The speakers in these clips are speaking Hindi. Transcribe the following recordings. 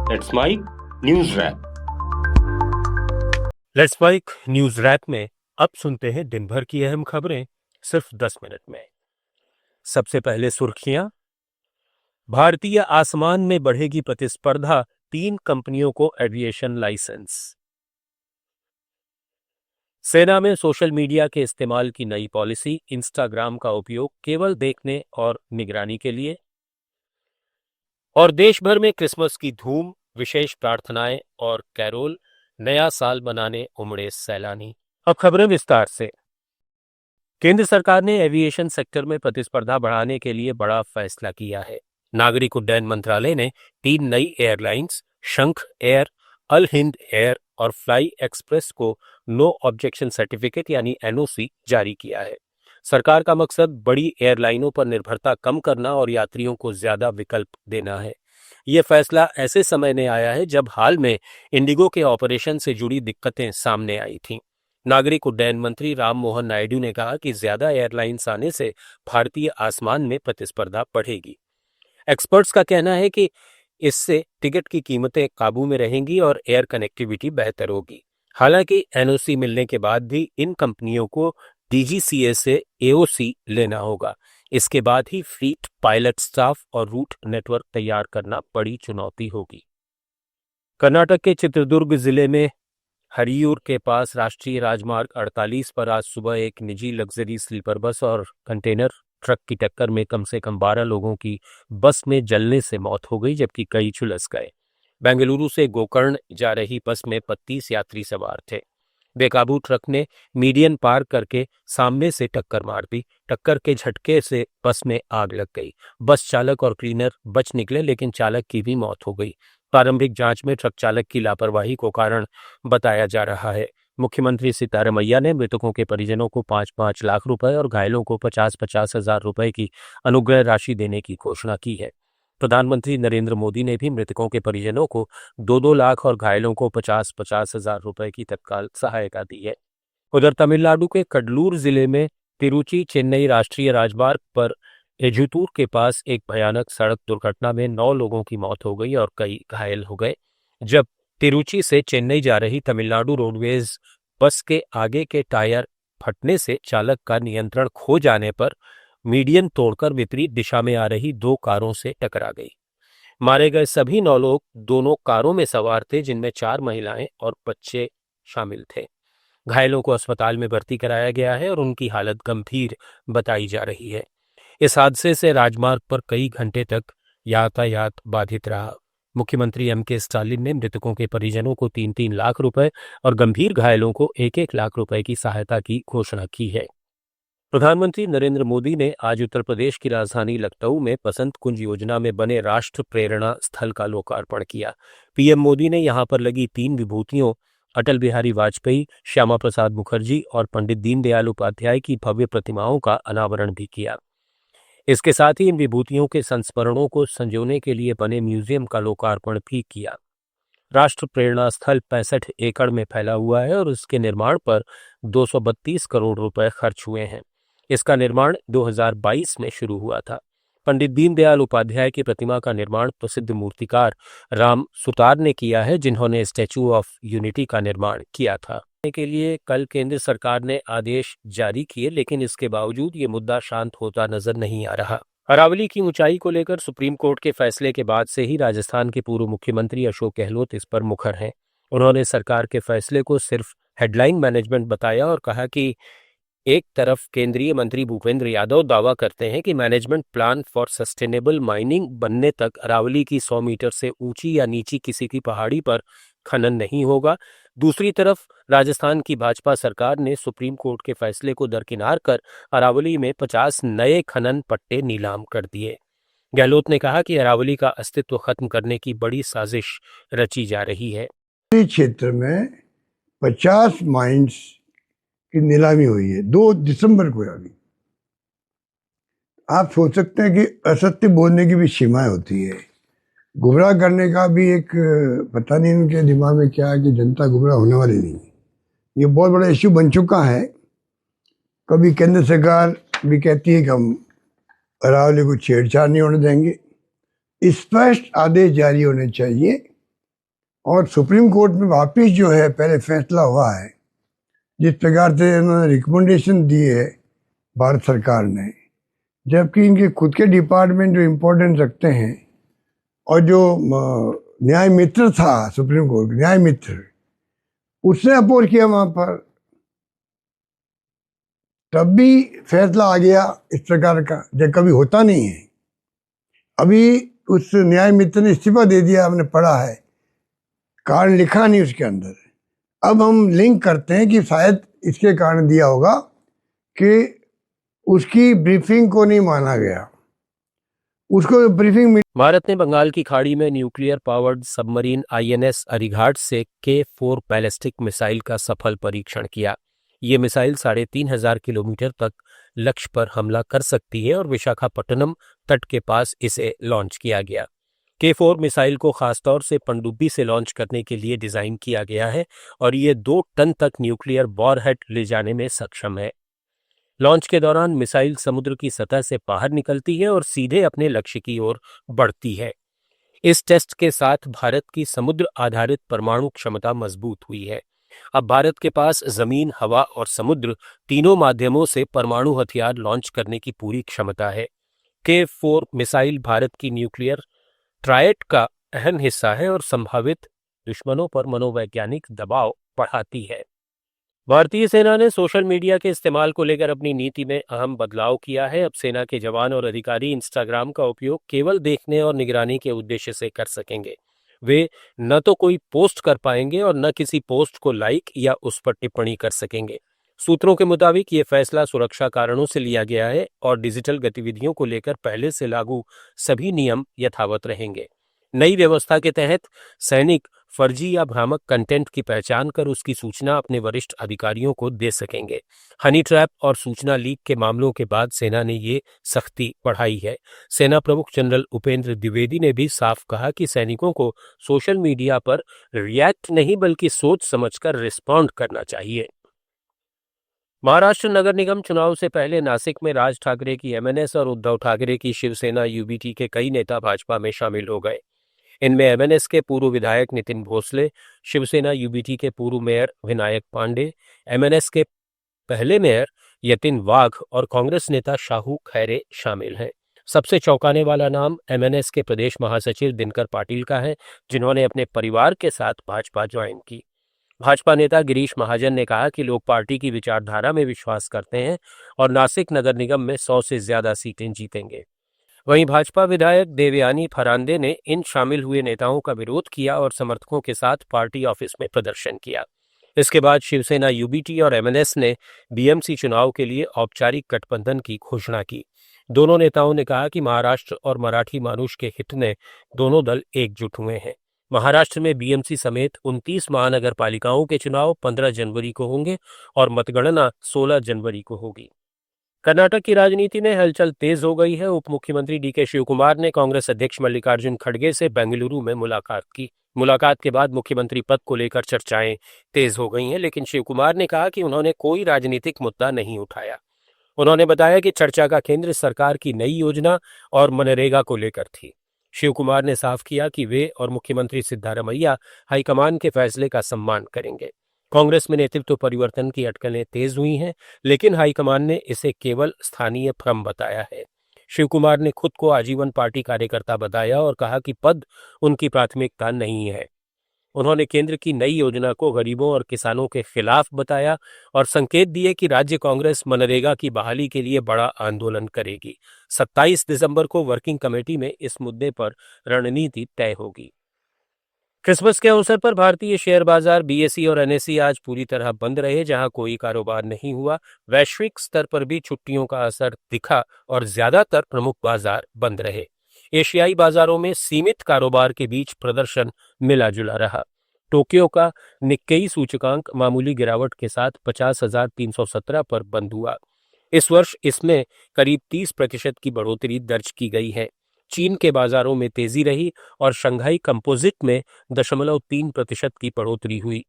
Let's mike news wrap. Let's mike news wrap में अब सुनते हैं दिन भर की अहम खबरें सिर्फ 10 मिनट में। सबसे पहले सुर्खियां। भारतीय आसमान में बढ़ेगी प्रतिस्पर्धा, 3 कंपनियों को एविएशन लाइसेंस। सेना में सोशल मीडिया के इस्तेमाल की नई पॉलिसी, इंस्टाग्राम का उपयोग केवल देखने और निगरानी के लिए। और देश भर में क्रिसमस की धूम, विशेष प्रार्थनाएं और कैरोल, नया साल मनाने उमड़े सैलानी। अब खबरें विस्तार से। केंद्र सरकार ने एविएशन सेक्टर में प्रतिस्पर्धा बढ़ाने के लिए बड़ा फैसला किया है। नागरिक उड्डयन मंत्रालय ने 3 नई एयरलाइंस शंख एयर, अल हिंद एयर और फ्लाई एक्सप्रेस को नो ऑब्जेक्शन सर्टिफिकेट यानी एनओसी जारी किया है। सरकार का मकसद बड़ी एयरलाइनों पर निर्भरता कम करना और यात्रियों को ज्यादा विकल्प देना है। यह फैसला ऐसे समय में आया है जब हाल में इंडिगो के ऑपरेशन से जुड़ी दिक्कतें सामने आई थीं। नागरिक उड्डयन मंत्री राम मोहन नायडू ने कहा कि ज्यादा एयरलाइंस आने से भारतीय आसमान में प्रतिस्पर्धा बढ़ेगी। एक्सपर्ट्स का कहना है कि इससे टिकट की कीमतें काबू में रहेंगी और एयर कनेक्टिविटी बेहतर होगी। हालांकि एनओसी मिलने के बाद भी इन कंपनियों को डीजीसीए से एओसी लेना होगा। इसके बाद ही फ्लीट, पायलट स्टाफ और रूट नेटवर्क तैयार करना बड़ी चुनौती होगी। कर्नाटक के चित्रदुर्ग जिले में हरियूर के पास राष्ट्रीय राजमार्ग 48 पर आज सुबह एक निजी लग्जरी स्लीपर बस और कंटेनर ट्रक की टक्कर में कम से कम 12 लोगों की बस में जलने से मौत हो गई, जबकि कई झुलस गए। बेंगलुरु से गोकर्ण जा रही बस में 32 यात्री सवार थे। बेकाबू ट्रक ने मीडियन पार करके सामने से टक्कर मार दी। टक्कर के झटके से बस में आग लग गई। बस चालक और क्लीनर बच निकले, लेकिन चालक की भी मौत हो गई। प्रारंभिक जांच में ट्रक चालक की लापरवाही को कारण बताया जा रहा है। मुख्यमंत्री सिद्धारमैया ने मृतकों के परिजनों को 5-5 लाख रुपए और घायलों को 50-50 हजार रुपए की अनुग्रह राशि देने की घोषणा की है। प्रधानमंत्री नरेंद्र मोदी ने भी मृतकों के परिजनों को 2-2 लाख और घायलों को 50-50 हजार रुपए की तत्काल सहायता दी है। उधर तमिलनाडु के कडलूर जिले में तिरुचि चेन्नई राष्ट्रीय राजमार्ग पर एझुतूर के पास एक भयानक सड़क दुर्घटना में 9 लोगों की मौत हो गई और कई घायल हो गए। जब तिरुचि से चेन्नई जा रही तमिलनाडु रोडवेज बस के आगे के टायर फटने से चालक का नियंत्रण खो जाने पर मीडियन तोड़कर विपरीत दिशा में आ रही 2 कारों से टकरा गई। मारे गए सभी 9 लोग दोनों कारों में सवार थे, जिनमें 4 महिलाएं और बच्चे शामिल थे। घायलों को अस्पताल में भर्ती कराया गया है और उनकी हालत गंभीर बताई जा रही है। इस हादसे से राजमार्ग पर कई घंटे तक यातायात बाधित रहा। मुख्यमंत्री एम.के. स्टालिन ने मृतकों के परिजनों को 3-3 लाख रुपए और गंभीर घायलों को 1-1 लाख रुपए की सहायता की घोषणा की है। प्रधानमंत्री नरेंद्र मोदी ने आज उत्तर प्रदेश की राजधानी लखनऊ में बसंत कुंज योजना में बने राष्ट्र प्रेरणा स्थल का लोकार्पण किया। पीएम मोदी ने यहां पर लगी 3 विभूतियों अटल बिहारी वाजपेयी, श्यामा प्रसाद मुखर्जी और पंडित दीनदयाल उपाध्याय की भव्य प्रतिमाओं का अनावरण भी किया। इसके साथ ही इन विभूतियों के संस्मरणों को संजोने के लिए बने म्यूजियम का लोकार्पण भी किया। राष्ट्र प्रेरणा स्थल 65 एकड़ में फैला हुआ है और उसके निर्माण पर 232 करोड़ रुपए खर्च हुए हैं। इसका निर्माण 2022 में शुरू हुआ था। पंडित दीनदयाल उपाध्याय की प्रतिमा का निर्माण प्रसिद्ध मूर्तिकार राम सुतार ने किया है, जिन्होंने स्टैच्यू ऑफ यूनिटी का निर्माण किया था। के लिए कल केंद्र सरकार ने आदेश जारी किए, लेकिन इसके बावजूद ये मुद्दा शांत होता नजर नहीं आ रहा। अरावली की ऊंचाई को लेकर सुप्रीम कोर्ट के फैसले के बाद से ही राजस्थान के पूर्व मुख्यमंत्री अशोक गहलोत इस पर मुखर हैं। उन्होंने सरकार के फैसले को सिर्फ हेडलाइन मैनेजमेंट बताया और कहा कि एक तरफ केंद्रीय मंत्री भूपेंद्र यादव दावा करते हैं कि management plan for sustainable mining बनने तक अरावली की 100 मीटर से ऊंची या नीची किसी की पहाड़ी पर खनन नहीं होगा। दूसरी तरफ राजस्थान की भाजपा सरकार ने सुप्रीम कोर्ट के फैसले को दरकिनार कर अरावली में 50 नए खनन पट्टे नीलाम कर दिए। गहलोत ने कहा कि अरावली का अस्तित्व खत्म करने की बड़ी साजिश रची जा रही है। क्षेत्र में 50 माइंस की नीलामी हुई है 2 दिसंबर को। अभी आप सोच सकते हैं कि असत्य बोलने की भी सीमाएं होती है, गुमराह करने का भी एक पता नहीं उनके दिमाग में क्या है कि जनता गुमराह होने वाली नहीं है। ये बहुत बड़ा इश्यू बन चुका है। कभी केंद्र सरकार भी कहती है कि हम अरावली को छेड़छाड़ नहीं होने देंगे। स्पष्ट आदेश जारी होने चाहिए और सुप्रीम कोर्ट में वापिस जो है पहले फैसला हुआ है, जिस प्रकार से उन्होंने रिकमेंडेशन दी है भारत सरकार ने, जबकि इनके खुद के डिपार्टमेंट जो इम्पोर्टेंस रखते हैं और जो न्याय मित्र था सुप्रीम कोर्ट न्याय मित्र, उसने अपोज किया वहां पर, तब भी फैसला आ गया इस प्रकार का, जब कभी होता नहीं है। अभी उस न्याय मित्र ने इस्तीफा दे दिया, हमने पढ़ा है, कारण लिखा नहीं उसके अंदर। अब हम लिंक करते हैं कि शायद इसके कारण दिया होगा कि उसकी ब्रीफिंग को नहीं माना गया, उसको ब्रीफिंग। भारत ने बंगाल की खाड़ी में nuclear powered submarine INS Arighaat से K4 बैलिस्टिक मिसाइल का सफल परीक्षण किया। ये मिसाइल 3,500 किलोमीटर तक लक्ष्य पर हमला कर सकती है और विशाखापट्टनम तट के पास इसे लॉन्च किया गया। K4 मिसाइल को खासतौर से पनडुब्बी से लॉन्च करने के लिए डिजाइन किया गया है और ये 2 टन तक न्यूक्लियर वॉरहेड ले जाने में सक्षम है। लॉन्च के दौरान मिसाइल समुद्र की सतह से बाहर निकलती है और सीधे अपने लक्ष्य की ओर बढ़ती है। इस टेस्ट के साथ भारत की समुद्र आधारित परमाणु क्षमता मजबूत हुई है। अब भारत के पास जमीन, हवा और समुद्र तीनों माध्यमों से परमाणु हथियार लॉन्च करने की पूरी क्षमता है। K4 मिसाइल भारत की न्यूक्लियर ट्रायड का अहम हिस्सा है और संभावित दुश्मनों पर मनोवैज्ञानिक दबाव बढ़ाती है। भारतीय सेना ने सोशल मीडिया के इस्तेमाल को लेकर अपनी नीति में अहम बदलाव किया है। अब सेना के जवान और अधिकारी इंस्टाग्राम का उपयोग केवल देखने और निगरानी के उद्देश्य से कर सकेंगे। वे न तो कोई पोस्ट कर पाएंगे और न किसी पोस्ट को लाइक या उस पर टिप्पणी कर सकेंगे। सूत्रों के मुताबिक ये फैसला सुरक्षा कारणों से लिया गया है और डिजिटल गतिविधियों को लेकर पहले से लागू सभी नियम यथावत रहेंगे। नई व्यवस्था के तहत सैनिक फर्जी या भ्रामक कंटेंट की पहचान कर उसकी सूचना अपने वरिष्ठ अधिकारियों को दे सकेंगे। हनी ट्रैप और सूचना लीक के मामलों के बाद सेना ने ये सख्ती बढ़ाई है। सेना प्रमुख जनरल उपेंद्र द्विवेदी ने भी साफ कहा कि सैनिकों को सोशल मीडिया पर रिएक्ट नहीं बल्कि सोच समझकर रिस्पॉन्ड करना चाहिए। महाराष्ट्र नगर निगम चुनाव से पहले नासिक में राज ठाकरे की MNS और उद्धव ठाकरे की शिवसेना UBT के कई नेता भाजपा में शामिल हो गए। इनमें MNS के पूर्व विधायक नितिन भोसले, शिवसेना UBT के पूर्व मेयर विनायक पांडे, MNS के पहले मेयर यतिन वाघ और कांग्रेस नेता शाहू खैरे शामिल हैं। सबसे चौंकाने वाला नाम MNS के प्रदेश महासचिव दिनकर पाटिल का है, जिन्होंने अपने परिवार के साथ भाजपा ज्वाइन की। भाजपा नेता गिरीश महाजन ने कहा कि लोग पार्टी की विचारधारा में विश्वास करते हैं और नासिक नगर निगम में 100 से ज्यादा सीटें जीतेंगे। वहीं भाजपा विधायक देवयानी फरांदे ने इन शामिल हुए नेताओं का विरोध किया और समर्थकों के साथ पार्टी ऑफिस में प्रदर्शन किया। इसके बाद शिवसेना UBT और MNS ने BMC चुनाव के लिए औपचारिक गठबंधन की घोषणा की। दोनों नेताओं ने कहा कि महाराष्ट्र और मराठी मानुष के हित में दोनों दल एकजुट हुए हैं। महाराष्ट्र में BMC समेत 29 महानगर पालिकाओं के चुनाव 15 जनवरी को होंगे और मतगणना 16 जनवरी को होगी। कर्नाटक की राजनीति में हलचल तेज हो गई है। उप मुख्यमंत्री DK शिवकुमार ने कांग्रेस अध्यक्ष मल्लिकार्जुन खड़गे से बेंगलुरु में मुलाकात की। मुलाकात के बाद मुख्यमंत्री पद को लेकर चर्चाएं तेज हो गई हैं, लेकिन शिवकुमार ने कहा कि उन्होंने कोई राजनीतिक मुद्दा नहीं उठाया। उन्होंने बताया कि चर्चा का केंद्र सरकार की नई योजना और मनरेगा को लेकर थी। शिवकुमार ने साफ किया कि वे और मुख्यमंत्री सिद्धारमैया हाईकमान के फैसले का सम्मान करेंगे। कांग्रेस में नेतृत्व परिवर्तन की अटकलें तेज हुई हैं, लेकिन हाईकमान ने इसे केवल स्थानीय भ्रम बताया है। शिवकुमार ने खुद को आजीवन पार्टी कार्यकर्ता बताया और कहा कि पद उनकी प्राथमिकता नहीं है। उन्होंने केंद्र की नई योजना को गरीबों और किसानों के खिलाफ बताया और संकेत दिए कि राज्य कांग्रेस मनरेगा की बहाली के लिए बड़ा आंदोलन करेगी। 27 दिसंबर को वर्किंग कमेटी में इस मुद्दे पर रणनीति तय होगी। क्रिसमस के अवसर पर भारतीय शेयर बाजार BSE और NSE आज पूरी तरह बंद रहे, जहां कोई कारोबार नहीं हुआ। वैश्विक स्तर पर भी छुट्टियों का असर दिखा और ज्यादातर प्रमुख बाजार बंद रहे। एशियाई बाजारों में सीमित कारोबार के बीच प्रदर्शन मिला जुला रहा। टोक्यो का निक्केई सूचकांक मामूली गिरावट के साथ 50,317 पर बंद हुआ। इस वर्ष इसमें करीब 30% की बढ़ोतरी दर्ज की गई है। चीन के बाजारों में तेजी रही और शंघाई कंपोजिट में 0.3% की बढ़ोतरी हुई।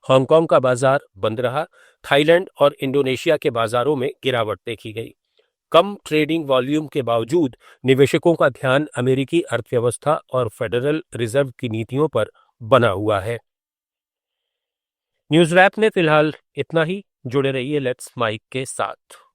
हांगकांग का बाजार बंद रहा। थाईलैंड और इंडोनेशिया के बाजारों में गिरावट देखी गई। कम ट्रेडिंग वॉल्यूम के बावजूद निवेशकों का ध्यान अमेरिकी अर्थव्यवस्था और फेडरल रिजर्व की नीतियों पर बना हुआ है। न्यूज रैप में फिलहाल इतना ही। जुड़े रहिए लेट्स माइक के साथ।